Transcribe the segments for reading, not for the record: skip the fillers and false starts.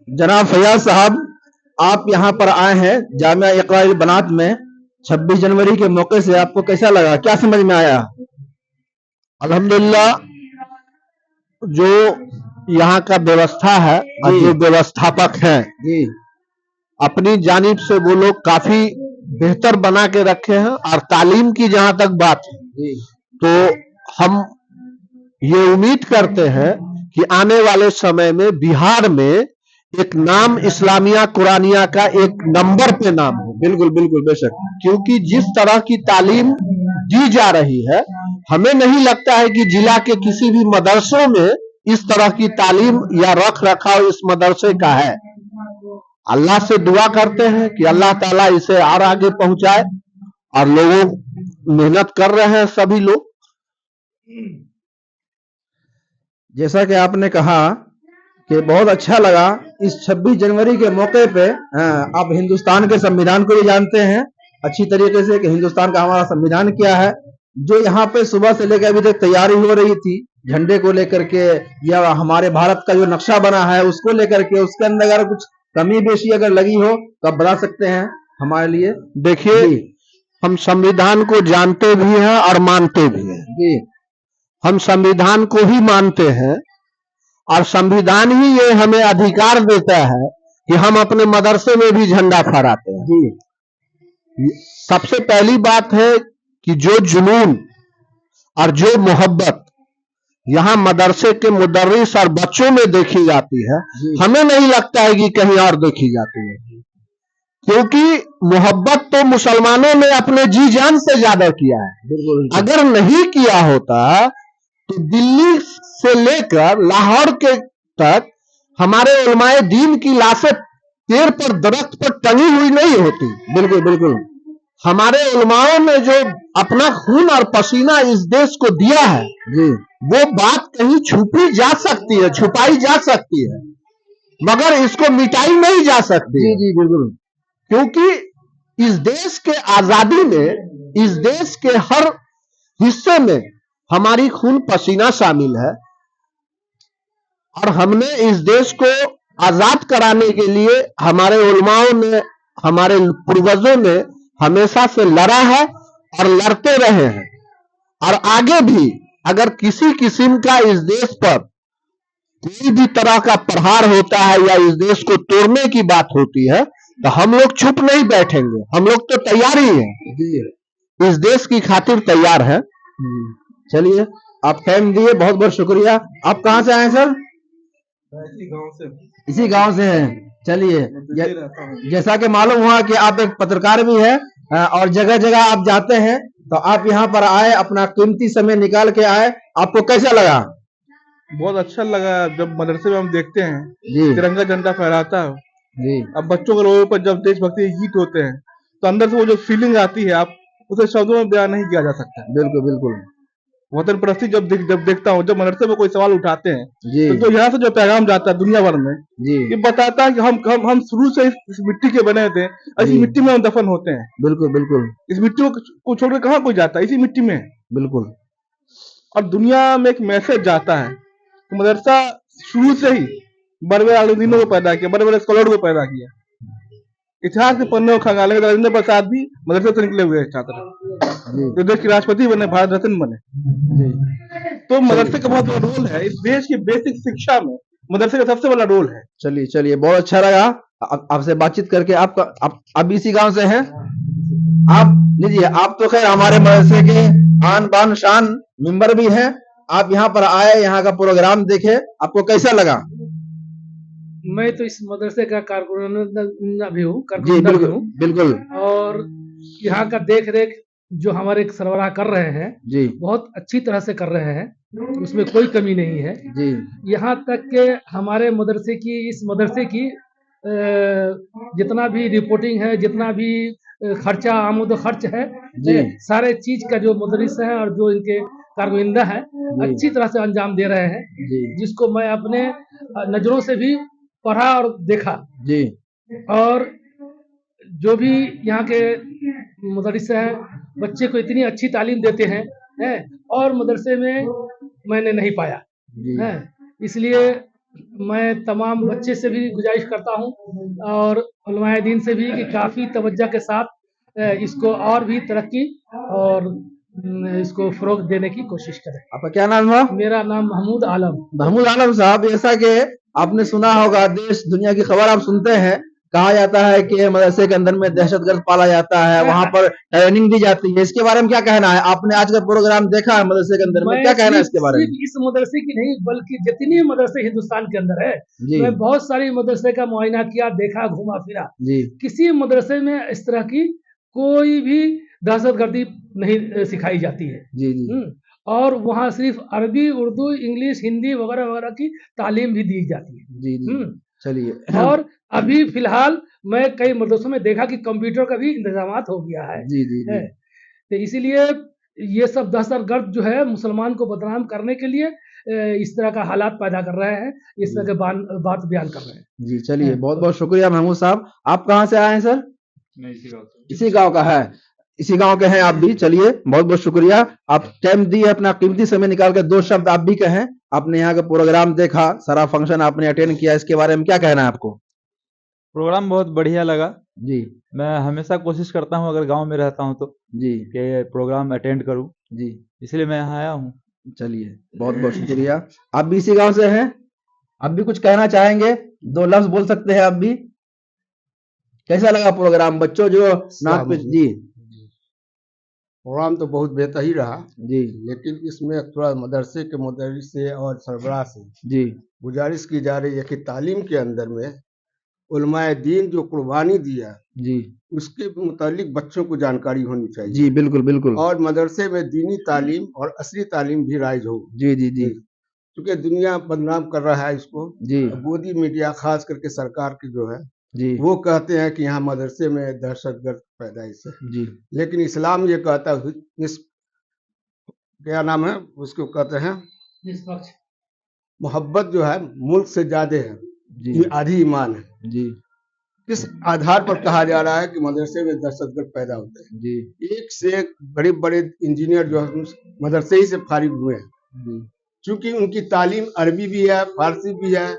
जनाब फैयाज साहब, आप यहाँ पर आए हैं जामिया इकरा बनात में 26 जनवरी के मौके से, आपको कैसा लगा, क्या समझ में आया? अल्हम्दुलिल्लाह, जो यहाँ का व्यवस्था है और जो व्यवस्थापक हैं जी अपनी जानिब से वो लोग काफी बेहतर बना के रखे हैं। और तालीम की जहां तक बात है जी तो हम ये उम्मीद करते हैं कि आने वाले समय में बिहार में एक नाम इस्लामिया कुरानिया का एक नंबर पे नाम हो। बिल्कुल बिल्कुल बेशक। क्योंकि जिस तरह की तालीम दी जा रही है, हमें नहीं लगता है कि जिला के किसी भी मदरसों में इस तरह की तालीम या रख रखाव इस मदरसे का है। अल्लाह से दुआ करते हैं कि अल्लाह ताला इसे और आगे पहुंचाए, और लोगों मेहनत कर रहे हैं सभी लोग। जैसा कि आपने कहा कि बहुत अच्छा लगा इस 26 जनवरी के मौके पे। आप हिंदुस्तान के संविधान को भी जानते हैं अच्छी तरीके से कि हिंदुस्तान का हमारा संविधान क्या है। जो यहाँ पे सुबह से लेकर अभी तक तैयारी हो रही थी झंडे को लेकर के, या हमारे भारत का जो नक्शा बना है उसको लेकर के, उसके अंदर अगर कुछ कमी बेशी अगर लगी हो तो आप बता सकते हैं हमारे लिए। देखिए, हम संविधान को जानते भी हैं और मानते भी हैं जी। हम संविधान को ही मानते हैं, और संविधान ही ये हमें अधिकार देता है कि हम अपने मदरसे में भी झंडा फहराते हैं जी। सबसे पहली बात है कि जो जुनून और जो मोहब्बत यहाँ मदरसे के मुदर्रिस और बच्चों में देखी जाती है, हमें नहीं लगता है कि कहीं और देखी जाती है। क्योंकि मोहब्बत तो मुसलमानों ने अपने जी जान से ज्यादा किया है। अगर नहीं किया होता तो दिल्ली से लेकर लाहौर के तक हमारे उलमाए दीन की लाशें पेड़ पर दरख्त पर टंगी हुई नहीं होती। बिल्कुल बिल्कुल। हमारे उलमाओं ने जो अपना खून और पसीना इस देश को दिया है जी, वो बात कहीं छुपी जा सकती है, छुपाई जा सकती है, मगर इसको मिटाई नहीं जा सकती। जी जी बिल्कुल। क्योंकि इस देश के आजादी में, इस देश के हर हिस्से में हमारी खून पसीना शामिल है, और हमने इस देश को आजाद कराने के लिए हमारे उलमाओं ने, हमारे पूर्वजों ने हमेशा से लड़ा है और लड़ते रहे हैं। और आगे भी अगर किसी किस्म का इस देश पर कोई भी तरह का प्रहार होता है या इस देश को तोड़ने की बात होती है तो हम लोग चुप नहीं बैठेंगे। हम लोग तो तैयार ही हैं, इस देश की खातिर तैयार है। चलिए, आप टाइम दिए, बहुत बहुत शुक्रिया। आप कहाँ से आए सर? इसी गांव से हैं। चलिए, जैसा कि मालूम हुआ कि आप एक पत्रकार भी हैं और जगह जगह आप जाते हैं, तो आप यहाँ पर आए, अपना कीमती समय निकाल के आए, आपको कैसा लगा? बहुत अच्छा लगा। जब मदरसे में हम देखते हैं जी तिरंगा झंडा फहराता है, जी। अब बच्चों के रोड पर जब देशभक्ति के गीत होते हैं तो अंदर से वो जो फीलिंग आती है, आप उसे शब्दों में बयान नहीं किया जा सकता। बिल्कुल बिल्कुल। वतन परस्ती जब देखता हूँ, जब मदरसे में कोई सवाल उठाते हैं जी तो यहाँ से जो पैगाम जाता है दुनिया भर में, जी। ये बताता है कि हम शुरू से इस मिट्टी के बने थे, इस जी। मिट्टी में हम दफन होते हैं। बिल्कुल बिल्कुल। इस मिट्टी को छोड़कर कहाँ कोई जाता है, इसी मिट्टी में। बिल्कुल। और दुनिया में एक मैसेज जाता है कि मदरसा शुरू से ही बड़े बड़े आलिमीनों को पैदा किया, बड़े बड़े स्कॉलर को पैदा किया। इतिहास के पन्ने को खंगालेंगे तो राजेंद्र प्रसाद भी मदरसे से निकले हुए हैं छात्र, जो देश के राष्ट्रपति बने, भारत रत्न बने। तो मदरसे का बहुत बड़ा रोल है इस देश की बेसिक शिक्षा में, मदरसे का सबसे बड़ा रोल है। चलिए चलिए, बहुत अच्छा लगा आपसे बातचीत करके। आप इसी गांव से हैं? आप लीजिए, आप तो खैर हमारे मदरसे के आन बान शान मेंबर भी हैं। आप यहाँ पर आए, यहाँ का प्रोग्राम देखे, आपको कैसा लगा? मैं तो इस मदरसे का कारकुन भी हूँ। जी बिल्कुल बिल्कुल। और यहाँ का देख रेख जो हमारे सरबराह कर रहे हैं जी, बहुत अच्छी तरह से कर रहे हैं, उसमें कोई कमी नहीं है जी। यहाँ तक के हमारे मदरसे की, इस मदरसे की जितना भी रिपोर्टिंग है, जितना भी खर्चा आमद खर्च है, सारे चीज का जो मुदरिस है और जो इनके कारगुइंदा है अच्छी तरह से अंजाम दे रहे हैं, जिसको मैं अपने नजरों से भी पढ़ा और देखा। जी। और जो भी यहाँ के मुदरिस हैं बच्चे को इतनी अच्छी तालीम देते हैं और मदरसे में मैंने नहीं पाया। जी है। इसलिए मैं तमाम बच्चे से भी गुजारिश करता हूँ और उलमाए दीन से भी कि काफ़ी तवज्जो के साथ इसको और भी तरक्की और इसको फ़रोग़ देने की कोशिश करें। आपका क्या नाम हुआ? मेरा नाम महमूद आलम। महमूद आलम साहब, जैसा कि आपने सुना होगा, देश दुनिया की खबर आप सुनते हैं, कहा जाता है कि मदरसे के अंदर में दहशतगर्द पाला जाता है, वहां पर ट्रेनिंग दी जाती है। इसके बारे में क्या कहना है? आपने आज का प्रोग्राम देखा है मदरसे के अंदर में, क्या कहना है इसके बारे में? सिर्फ इस मदरसे की नहीं बल्कि जितनी मदरसे हिंदुस्तान के अंदर है, जी मैं बहुत सारी मदरसे का मुआयना किया, देखा, घूमा फिरा, जी किसी मदरसे में इस तरह की कोई भी दहशतगर्दी नहीं सिखाई जाती है। जी जी और वहाँ सिर्फ अरबी, उर्दू, इंग्लिश, हिंदी वगैरह वगैरह की तालीम भी दी जाती है। जी जी चलिए। और अभी फिलहाल मैं कई मदरसों में देखा कि कंप्यूटर का भी इंतजामात हो गया है। जी जी जी तो इसीलिए ये सब दहशतगर्द जो है मुसलमान को बदनाम करने के लिए इस तरह का हालात पैदा कर रहे हैं, इस तरह के बात बयान कर रहे हैं। जी चलिए, बहुत बहुत शुक्रिया महमूद साहब। आप कहाँ से आए हैं सर? मैं इसी गाँव से। इसी गांव का है, इसी गांव के हैं आप भी। चलिए, बहुत बहुत शुक्रिया, आप टाइम दिए, अपना कीमती समय निकाल कर 2 शब्द आप भी कहें। आपने यहाँ का प्रोग्राम देखा, सारा फंक्शन आपने अटेंड किया, इसके बारे में क्या कहना है आपको? प्रोग्राम बहुत बढ़िया लगा। जी मैं हमेशा कोशिश करता हूँ अगर गांव में रहता हूँ तो जी कि प्रोग्राम अटेंड करूँ, जी इसलिए मैं यहाँ आया हूँ। चलिए, बहुत बहुत शुक्रिया। आप भी इसी गांव से हैं, आप भी कुछ कहना चाहेंगे? 2 लफ्ज बोल सकते हैं आप भी। कैसा लगा प्रोग्राम? बच्चों जो नाच पे जी प्रोग्राम तो बहुत बेहतर ही रहा, जी लेकिन इसमें थोड़ा मदरसे के मुदर्रिस से और सरबराह से जी गुजारिश की जा रही है कि तालीम के अंदर में उलमाए दीन जो कुर्बानी दिया जी उसके मुतालिक बच्चों को जानकारी होनी चाहिए जी बिल्कुल बिल्कुल और मदरसे में दीनी तालीम और असली तालीम भी राइज हो। जी जी जी क्योंकि दुनिया बदनाम कर रहा है इसको, जी मोदी मीडिया खास करके सरकार की जो है जी वो कहते हैं कि यहाँ मदरसे में दहशतगर्द पैदाइश है, जी लेकिन इस्लाम ये कहता है क्या नाम है उसको कहते हैं निष्पक्ष मोहब्बत जो है मुल्क से ज्यादा है, जी ये आधी ईमान है। जी किस आधार पर कहा जा रहा है कि मदरसे में दहशतगर्द पैदा होते हैं? जी एक से एक बड़े बड़े इंजीनियर जो है मदरसे ही से फारिग हुए हैं, जी क्योंकि उनकी तालीम अरबी भी है, फारसी भी है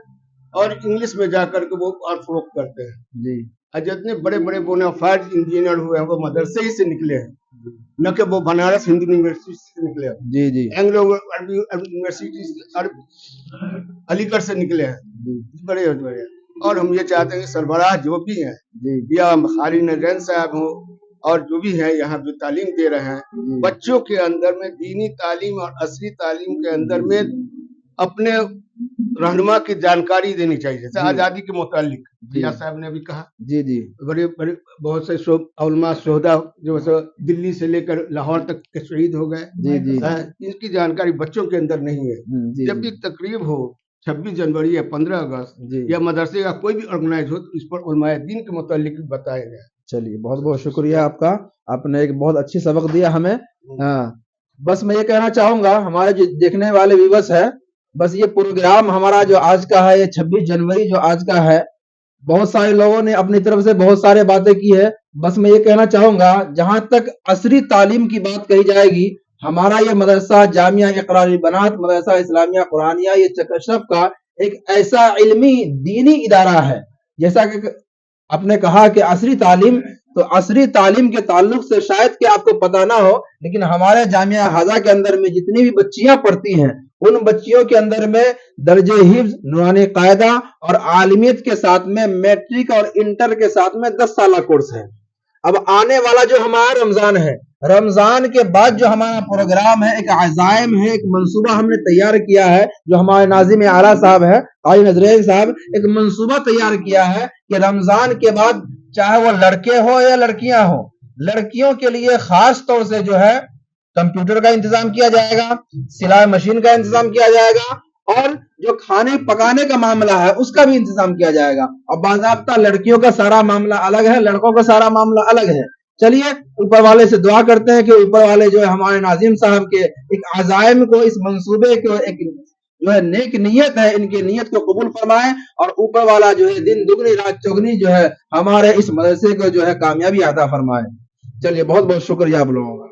और इंग्लिश में जाकर के वो और फरोख्त करते हैं। जी और जितने बड़े बड़े बोनाफाइड इंजीनियर हुए हैं वो मदरसे ही से निकले हैं, न कि वो बनारस हिंदू यूनिवर्सिटी से निकले हैं, जी जी एंग्लो यूनिवर्सिटी अलीगढ़ से निकले हैं, जी बड़े बड़े। और हम ये चाहते हैं कि सरबराह जो भी हैं जी या खाली नजरन साहब हो और जो भी है यहाँ जो तालीम दे रहे हैं, जी बच्चों के अंदर में दीनी तालीम और असली तालीम के अंदर में अपने रहनुमा की जानकारी देनी चाहिए। जैसे जी। आजादी के मुतालिक जी। भैया साहब ने भी कहा, जी जी बड़े बड़े बहुत से उलमा शोहदा जो है दिल्ली से लेकर लाहौर तक के शहीद हो गए, जी जी इनकी जानकारी बच्चों के अंदर नहीं है। जी जब भी तकरीब हो 26 जनवरी या 15 अगस्त जी या मदरसे का कोई भी ऑर्गेनाइज हो तो इस पर उलमाए दीन के मुतालिक बताया गया। चलिए, बहुत बहुत शुक्रिया आपका, आपने एक बहुत अच्छी सबक दिया हमें। हाँ, बस मैं ये कहना चाहूंगा हमारे जो देखने वाले व्यूअर्स है, बस ये प्रोग्राम हमारा जो आज का है, ये 26 जनवरी जो आज का है, बहुत सारे लोगों ने अपनी तरफ से बहुत सारे बातें की है। बस मैं ये कहना चाहूंगा, जहां तक असली तालीम की बात कही जाएगी, हमारा ये मदरसा जामिया इकरार बनात मदरसा इस्लामिया कुरानिया ये चकशफ का एक ऐसा इल्मी दीनी इदारा है। जैसा कि आपने कहा कि असली तालीम, तो असली तालीम के ताल्लुक से शायद कि आपको पता ना हो, लेकिन हमारे जामिया हाजा के अंदर में जितनी भी बच्चियां पढ़ती हैं, उन बच्चियों के अंदर में दर्जे हिफ्ज, नूरानी कायदा और आलिमियत के साथ में मैट्रिक और इंटर के साथ में 10 साल कोर्स है। अब आने वाला जो हमारा रमजान है, रमजान के बाद जो हमारा प्रोग्राम है, एक अज़ाइम है, एक मंसूबा हमने तैयार किया है, जो हमारे नाज़िम आला साहब है, कारी नजरेन साहब, एक मंसूबा तैयार किया है कि रमजान के बाद चाहे वो लड़के हो या लड़कियां हो, लड़कियों के लिए खास तौर से जो है कंप्यूटर का इंतजाम किया जाएगा, सिलाई मशीन का इंतजाम किया जाएगा और जो खाने पकाने का मामला है उसका भी इंतजाम किया जाएगा। और बाज़ाब्ता लड़कियों का सारा मामला अलग है, लड़कों का सारा मामला अलग है। चलिए, ऊपर वाले से दुआ करते हैं कि ऊपर वाले जो है हमारे नाजिम साहब के एक अज़ाइम को, इस मंसूबे को, एक जो है नेक नियत है, इनकी नियत को कबूल फरमाए और ऊपर वाला जो है दिन दुगनी रात चौगनी जो है हमारे इस मदरसे को जो है कामयाबी अता फरमाए। चलिए, बहुत बहुत शुक्रिया आप लोगों का।